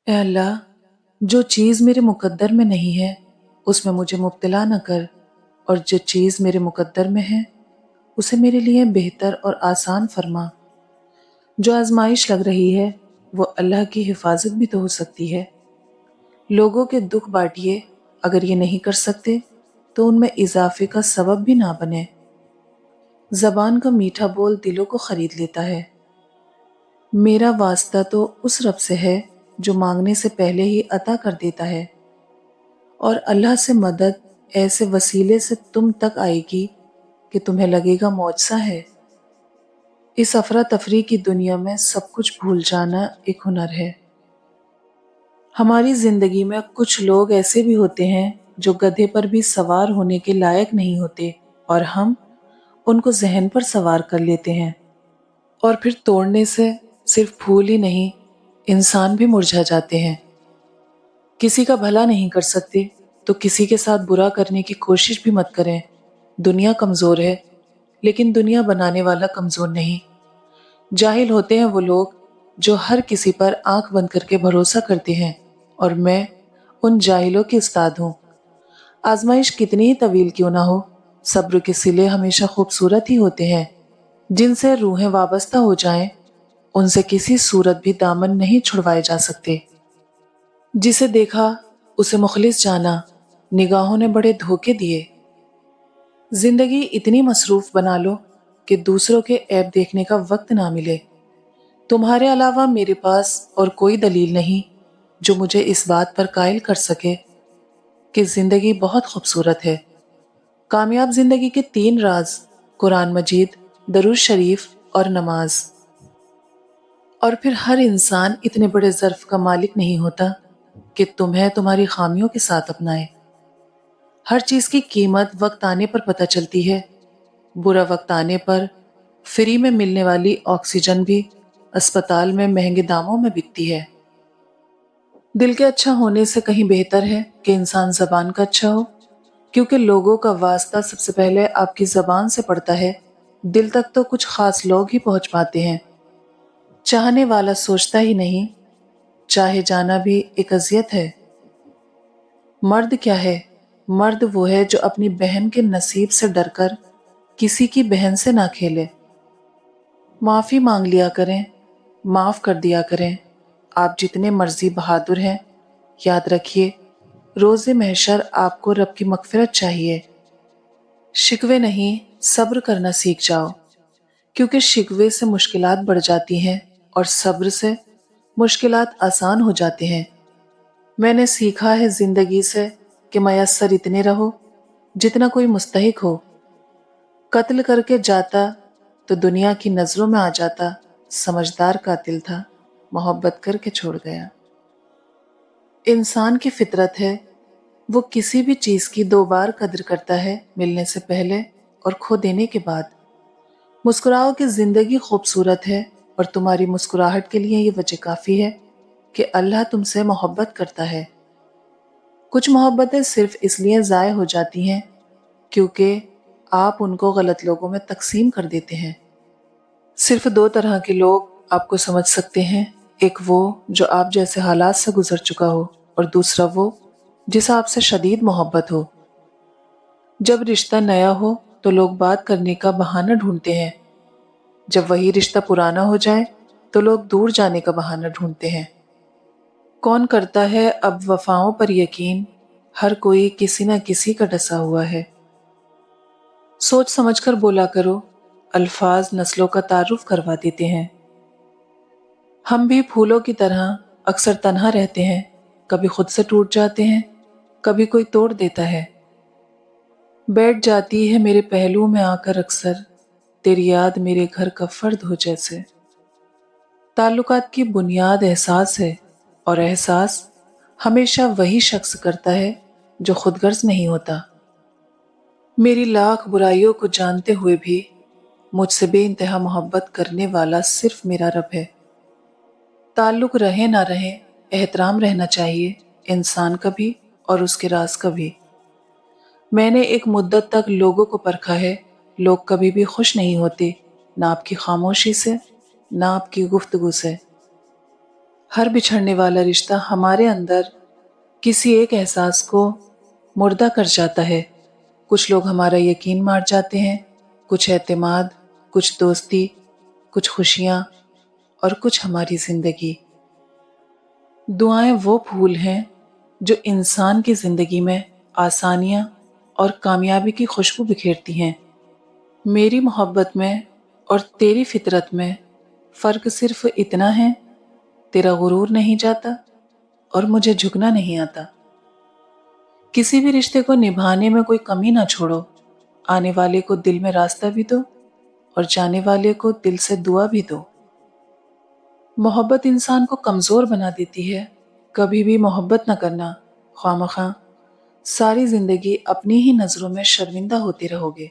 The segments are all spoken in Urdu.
اے اللہ، جو چیز میرے مقدر میں نہیں ہے اس میں مجھے مبتلا نہ کر، اور جو چیز میرے مقدر میں ہے اسے میرے لیے بہتر اور آسان فرما۔ جو آزمائش لگ رہی ہے وہ اللہ کی حفاظت بھی تو ہو سکتی ہے۔ لوگوں کے دکھ بانٹیے، اگر یہ نہیں کر سکتے تو ان میں اضافے کا سبب بھی نہ بنے۔ زبان کا میٹھا بول دلوں کو خرید لیتا ہے۔ میرا واسطہ تو اس رب سے ہے جو مانگنے سے پہلے ہی عطا کر دیتا ہے، اور اللہ سے مدد ایسے وسیلے سے تم تک آئے گی کہ تمہیں لگے گا معجزہ ہے۔ اس افراتفری کی دنیا میں سب کچھ بھول جانا ایک ہنر ہے۔ ہماری زندگی میں کچھ لوگ ایسے بھی ہوتے ہیں جو گدھے پر بھی سوار ہونے کے لائق نہیں ہوتے، اور ہم ان کو ذہن پر سوار کر لیتے ہیں، اور پھر توڑنے سے صرف پھول ہی نہیں، انسان بھی مرجھا جاتے ہیں۔ کسی کا بھلا نہیں کر سکتے تو کسی کے ساتھ برا کرنے کی کوشش بھی مت کریں۔ دنیا کمزور ہے لیکن دنیا بنانے والا کمزور نہیں۔ جاہل ہوتے ہیں وہ لوگ جو ہر کسی پر آنکھ بند کر کے بھروسہ کرتے ہیں، اور میں ان جاہلوں کی استاد ہوں۔ آزمائش کتنی ہی طویل کیوں نہ ہو، صبر کے صلے ہمیشہ خوبصورت ہی ہوتے ہیں۔ جن سے روحیں وابستہ ہو جائیں ان سے کسی صورت بھی دامن نہیں چھڑوائے جا سکتے۔ جسے دیکھا اسے مخلص جانا، نگاہوں نے بڑے دھوکے دیے۔ زندگی اتنی مصروف بنا لو کہ دوسروں کے عیب دیکھنے کا وقت نہ ملے۔ تمہارے علاوہ میرے پاس اور کوئی دلیل نہیں جو مجھے اس بات پر قائل کر سکے کہ زندگی بہت خوبصورت ہے۔ کامیاب زندگی کے 3 راز: قرآن مجید، درود شریف اور نماز۔ اور پھر ہر انسان اتنے بڑے ظرف کا مالک نہیں ہوتا کہ تمہیں تمہاری خامیوں کے ساتھ اپنائے۔ ہر چیز کی قیمت وقت آنے پر پتہ چلتی ہے۔ برا وقت آنے پر فری میں ملنے والی آکسیجن بھی اسپتال میں مہنگے داموں میں بکتی ہے۔ دل کے اچھا ہونے سے کہیں بہتر ہے کہ انسان زبان کا اچھا ہو، کیونکہ لوگوں کا واسطہ سب سے پہلے آپ کی زبان سے پڑتا ہے۔ دل تک تو کچھ خاص لوگ ہی پہنچ پاتے ہیں۔ چاہنے والا سوچتا ہی نہیں، چاہے جانا بھی ایک اذیت ہے۔ مرد کیا ہے؟ مرد وہ ہے جو اپنی بہن کے نصیب سے ڈر کر کسی کی بہن سے نہ کھیلے۔ معافی مانگ لیا کریں، معاف کر دیا کریں۔ آپ جتنے مرضی بہادر ہیں، یاد رکھیے روز محشر آپ کو رب کی مغفرت چاہیے۔ شکوے نہیں، صبر کرنا سیکھ جاؤ، کیونکہ شکوے سے مشکلات بڑھ جاتی ہیں اور صبر سے مشکلات آسان ہو جاتے ہیں۔ میں نے سیکھا ہے زندگی سے کہ میسر اتنے رہو جتنا کوئی مستحق ہو۔ قتل کر کے جاتا تو دنیا کی نظروں میں آ جاتا، سمجھدار قاتل تھا، محبت کر کے چھوڑ گیا۔ انسان کی فطرت ہے وہ کسی بھی چیز کی 2 بار قدر کرتا ہے، ملنے سے پہلے اور کھو دینے کے بعد۔ مسکراؤ کہ زندگی خوبصورت ہے، اور تمہاری مسکراہٹ کے لیے یہ وجہ کافی ہے کہ اللہ تم سے محبت کرتا ہے۔ کچھ محبتیں صرف اس لیے ضائع ہو جاتی ہیں کیونکہ آپ ان کو غلط لوگوں میں تقسیم کر دیتے ہیں۔ صرف 2 طرح کے لوگ آپ کو سمجھ سکتے ہیں، ایک وہ جو آپ جیسے حالات سے گزر چکا ہو، اور دوسرا وہ جس آپ سے شدید محبت ہو۔ جب رشتہ نیا ہو تو لوگ بات کرنے کا بہانہ ڈھونڈتے ہیں، جب وہی رشتہ پرانا ہو جائے تو لوگ دور جانے کا بہانہ ڈھونڈتے ہیں۔ کون کرتا ہے اب وفاؤں پر یقین، ہر کوئی کسی نہ کسی کا ڈسا ہوا ہے۔ سوچ سمجھ کر بولا کرو، الفاظ نسلوں کا تعارف کروا دیتے ہیں۔ ہم بھی پھولوں کی طرح اکثر تنہا رہتے ہیں، کبھی خود سے ٹوٹ جاتے ہیں، کبھی کوئی توڑ دیتا ہے۔ بیٹھ جاتی ہے میرے پہلو میں آ کر اکثر، تیری یاد میرے گھر کا فرد ہو جیسے۔ تعلقات کی بنیاد احساس ہے، اور احساس ہمیشہ وہی شخص کرتا ہے جو خود غرض نہیں ہوتا۔ میری لاکھ برائیوں کو جانتے ہوئے بھی مجھ سے بے انتہا محبت کرنے والا صرف میرا رب ہے۔ تعلق رہے نہ رہے، احترام رہنا چاہیے، انسان کا بھی اور اس کے راز کا بھی۔ میں نے ایک مدت تک لوگوں کو پرکھا ہے، لوگ کبھی بھی خوش نہیں ہوتے، نہ آپ کی خاموشی سے، نہ آپ کی گفتگو سے۔ ہر بچھڑنے والا رشتہ ہمارے اندر کسی ایک احساس کو مردہ کر جاتا ہے۔ کچھ لوگ ہمارا یقین مار جاتے ہیں، کچھ اعتماد، کچھ دوستی، کچھ خوشیاں اور کچھ ہماری زندگی۔ دعائیں وہ پھول ہیں جو انسان کی زندگی میں آسانیاں اور کامیابی کی خوشبو بکھیرتی ہیں۔ میری محبت میں اور تیری فطرت میں فرق صرف اتنا ہے، تیرا غرور نہیں جاتا اور مجھے جھکنا نہیں آتا۔ کسی بھی رشتے کو نبھانے میں کوئی کمی نہ چھوڑو، آنے والے کو دل میں راستہ بھی دو اور جانے والے کو دل سے دعا بھی دو۔ محبت انسان کو کمزور بنا دیتی ہے، کبھی بھی محبت نہ کرنا، خواہ ساری زندگی اپنی ہی نظروں میں شرمندہ ہوتے رہو گے۔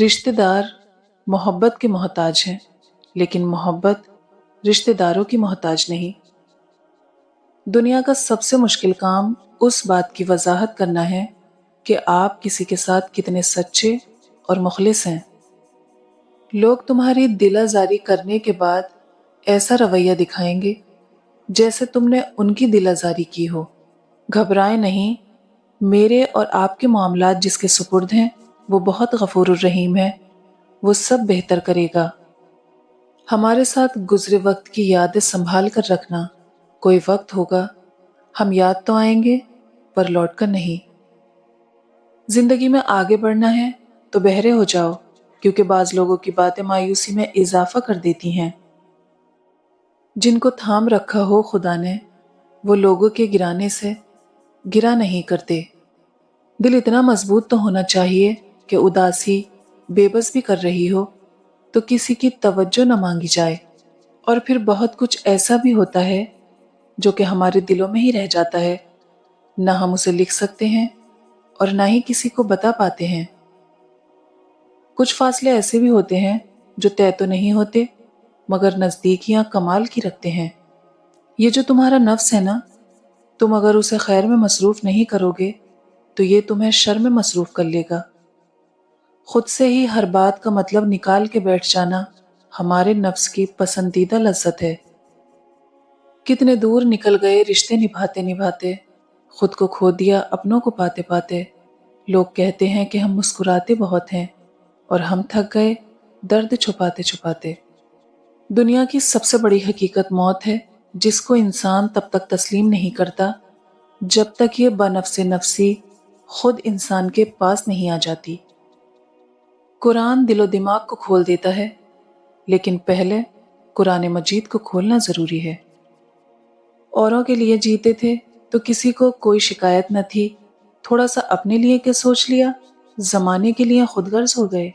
رشتہ دار محبت کے محتاج ہیں، لیکن محبت رشتہ داروں کی محتاج نہیں۔ دنیا کا سب سے مشکل کام اس بات کی وضاحت کرنا ہے کہ آپ کسی کے ساتھ کتنے سچے اور مخلص ہیں۔ لوگ تمہاری دل آزاری کرنے کے بعد ایسا رویہ دکھائیں گے جیسے تم نے ان کی دل آزاری کی ہو۔ گھبرائیں نہیں، میرے اور آپ کے معاملات جس کے سپرد ہیں وہ بہت غفور الرحیم ہے، وہ سب بہتر کرے گا۔ ہمارے ساتھ گزرے وقت کی یادیں سنبھال کر رکھنا، کوئی وقت ہوگا ہم یاد تو آئیں گے پر لوٹ کر نہیں۔ زندگی میں آگے بڑھنا ہے تو بہرے ہو جاؤ، کیونکہ بعض لوگوں کی باتیں مایوسی میں اضافہ کر دیتی ہیں۔ جن کو تھام رکھا ہو خدا نے، وہ لوگوں کے گرانے سے گرا نہیں کرتے۔ دل اتنا مضبوط تو ہونا چاہیے کہ اداسی بے بس بھی کر رہی ہو تو کسی کی توجہ نہ مانگی جائے۔ اور پھر بہت کچھ ایسا بھی ہوتا ہے جو کہ ہمارے دلوں میں ہی رہ جاتا ہے، نہ ہم اسے لکھ سکتے ہیں اور نہ ہی کسی کو بتا پاتے ہیں۔ کچھ فاصلے ایسے بھی ہوتے ہیں جو طے تو نہیں ہوتے مگر نزدیکیاں کمال کی رکھتے ہیں۔ یہ جو تمہارا نفس ہے نا، تم اگر اسے خیر میں مصروف نہیں کرو گے تو یہ تمہیں شر میں مصروف کر لے گا۔ خود سے ہی ہر بات کا مطلب نکال کے بیٹھ جانا ہمارے نفس کی پسندیدہ لذت ہے۔ کتنے دور نکل گئے رشتے نبھاتے نبھاتے، خود کو کھو دیا اپنوں کو پاتے پاتے۔ لوگ کہتے ہیں کہ ہم مسکراتے بہت ہیں اور ہم تھک گئے درد چھپاتے چھپاتے۔ دنیا کی سب سے بڑی حقیقت موت ہے، جس کو انسان تب تک تسلیم نہیں کرتا جب تک یہ بنفس نفسی خود انسان کے پاس نہیں آ جاتی۔ قرآن دل و دماغ کو کھول دیتا ہے، لیکن پہلے قرآن مجید کو کھولنا ضروری ہے۔ اوروں کے لیے جیتے تھے تو کسی کو کوئی شکایت نہ تھی، تھوڑا سا اپنے لیے کہ سوچ لیا، زمانے کے لیے خود غرض ہو گئے۔